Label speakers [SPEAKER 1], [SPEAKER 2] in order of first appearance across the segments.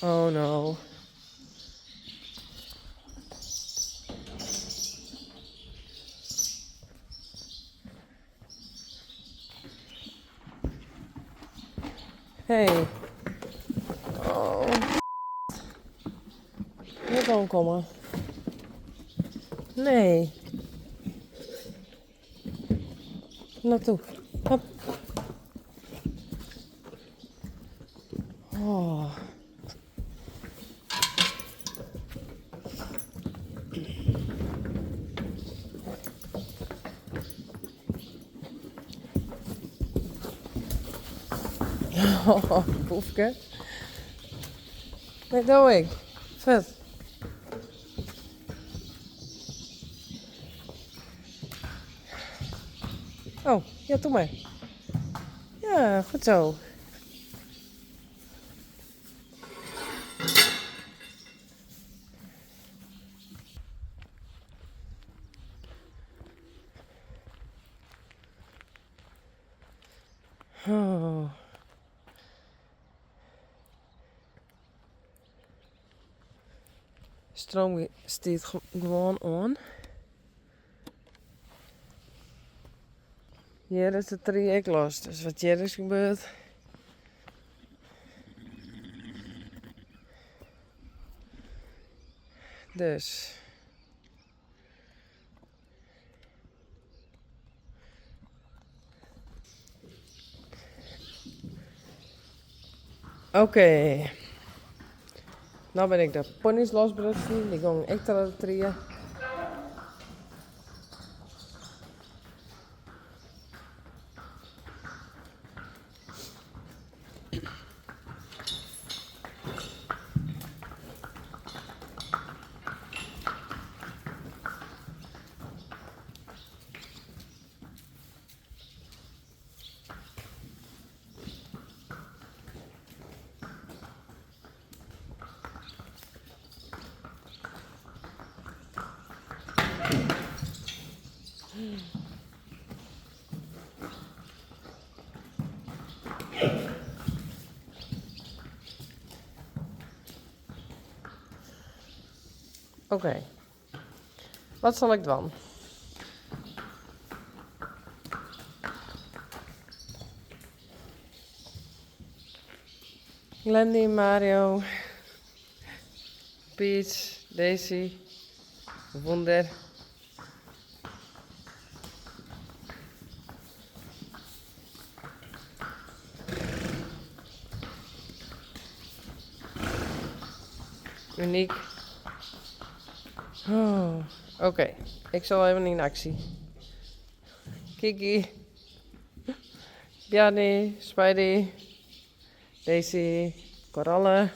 [SPEAKER 1] Oh no. Hey. Oh. Niet omkomen. Nee. Naartoe. Hop. Oh. Oh, boefke. Wat doe ik? Vet. Oh, ja, doe maar. Ja, goed zo. Oh. Stroom stiet gewoon aan. Hier is het traject los. Dus wat hier is gebeurd. Dus. Oké. Nou ben ik de ponies losbrutsen. Die gaan extra de trieën. Oké. Wat zal ik doen? Glendy, Mario, Peach, Daisy, Wonder. Uniek. Oh, oké. Ik zal even in actie. Kiki, Bjarni, Spidey, Daisy, Coralle.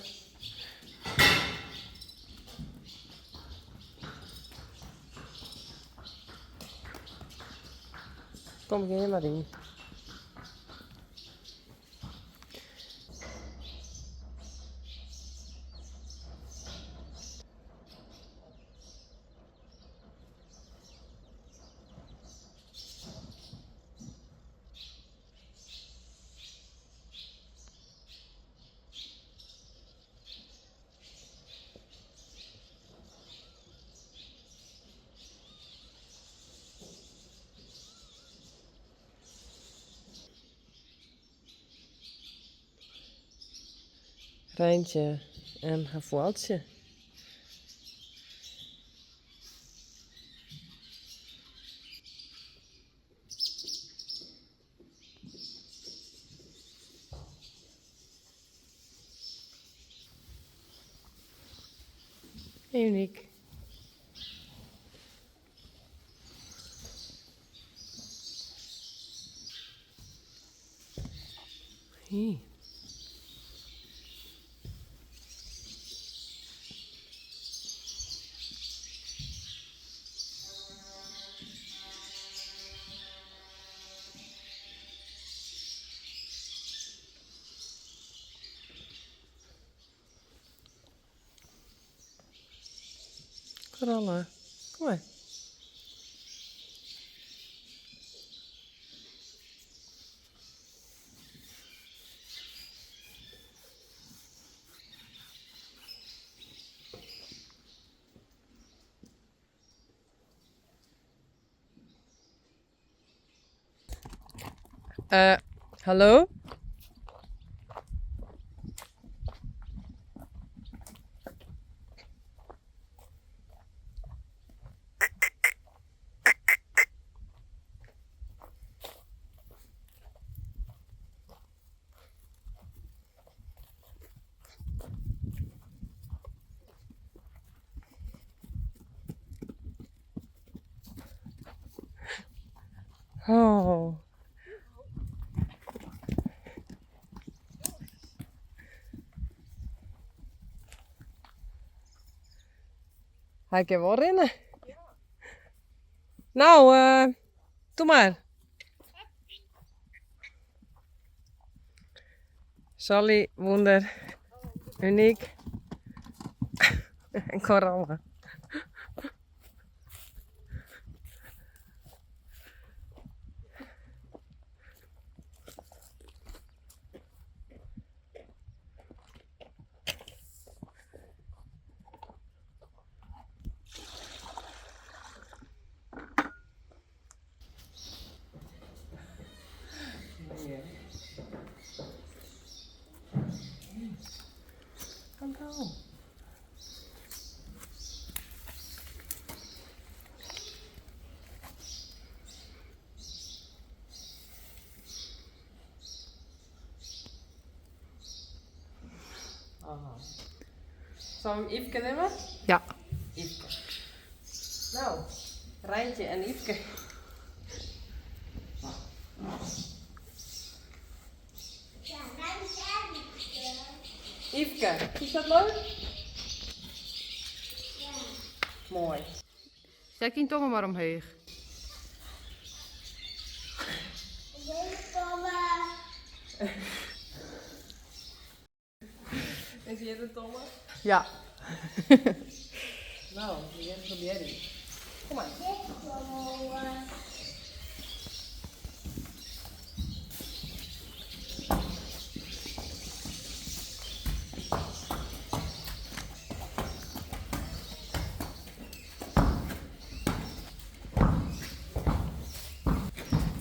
[SPEAKER 1] Kom hier maar in. Rijntje en haar voeltje. Uniek. Hier. Coralle. Kom maar. Hallo? Oh. Hij kan wel rennen. Ja. Nou, doe maar. Sally, Wonder, Uniek en Coralle. Hallo. Zullen we hem Yveske nemen? Ja. Yveske. Nou, Rijntje en Yveske.
[SPEAKER 2] Ja, Rijntje en Yveske.
[SPEAKER 1] Yveske, is dat leuk?
[SPEAKER 2] Ja.
[SPEAKER 1] Mooi. Zet die tongen maar omheen. Is hier de tongen? Ja. Nou, die is van Jerry. Kom maar.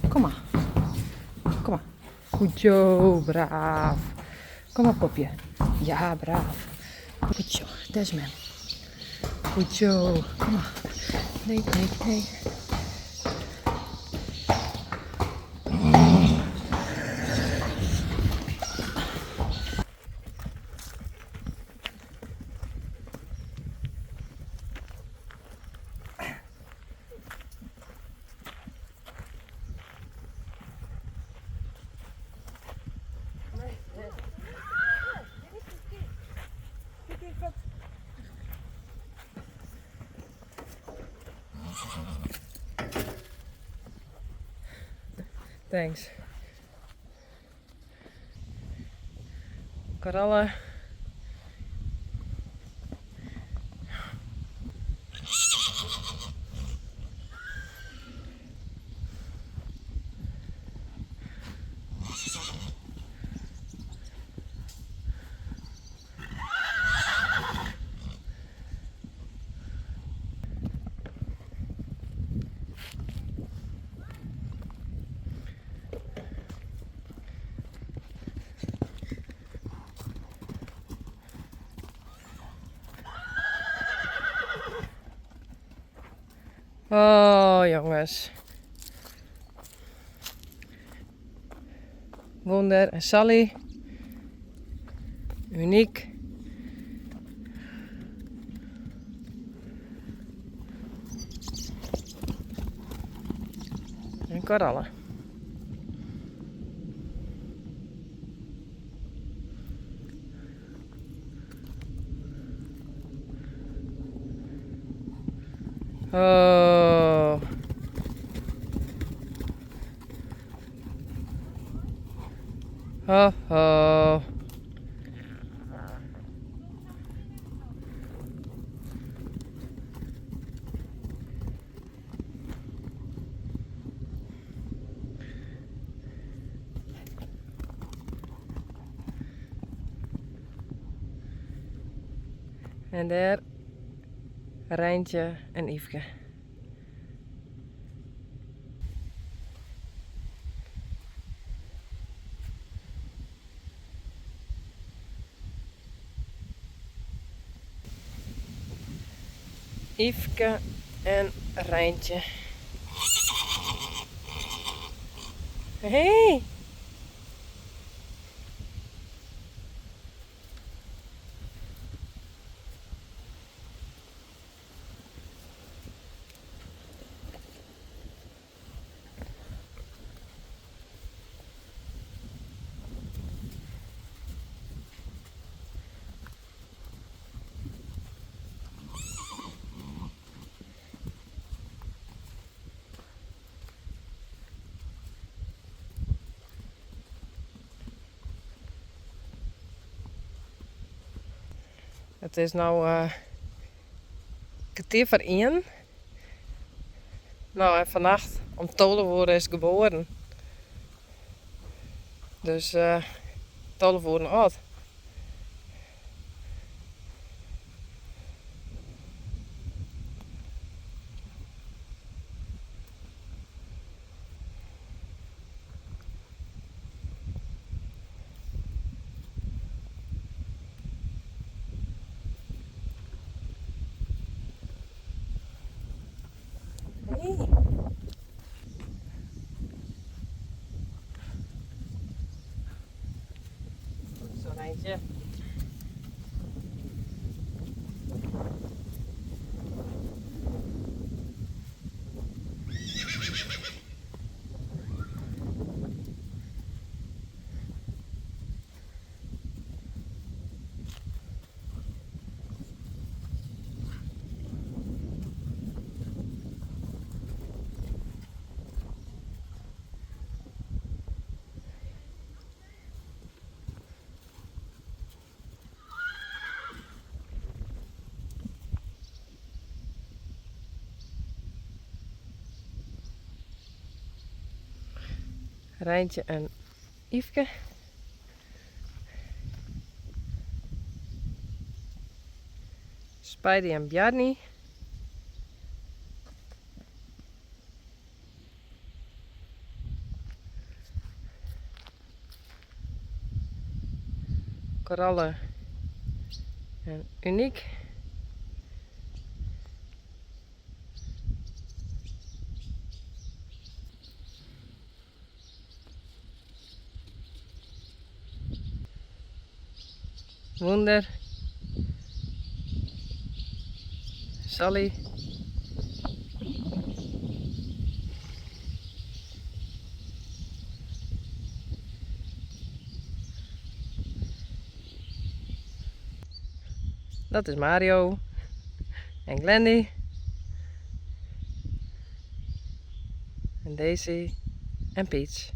[SPEAKER 1] Kom maar. Kom maar. Goed zo, braaf. Kom maar, popje. Ja, braaf. Goed zo, Desmond. Goed zo. Kom maar. Nee, nee, nee. Thanks. Coralle. Oh, jongens. Wonder en Sally. Uniek. En Coralle. Oh. Ho, ho. En daar Rijntje en Yveske. Yveske en Rijntje. Hey! Het is nou kwartier voor 1. Nou, en vannacht om 12 uur is geboren. Dus 12 uur oud. Hey. Zo Rijntje. Rijntje en Yveske. Spidey en Bjarni. Coralle en Uniek. Wunder. Sally. Dat is Mario. En Glendy. En Daisy. En Peach.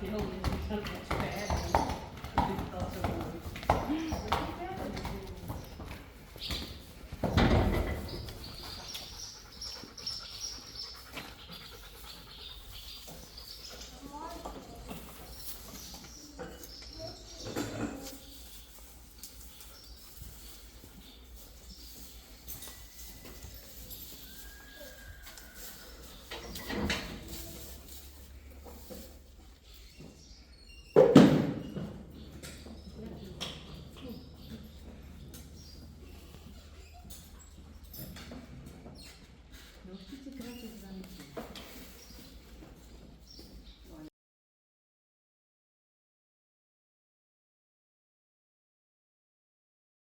[SPEAKER 3] till hunden som inte ens bär.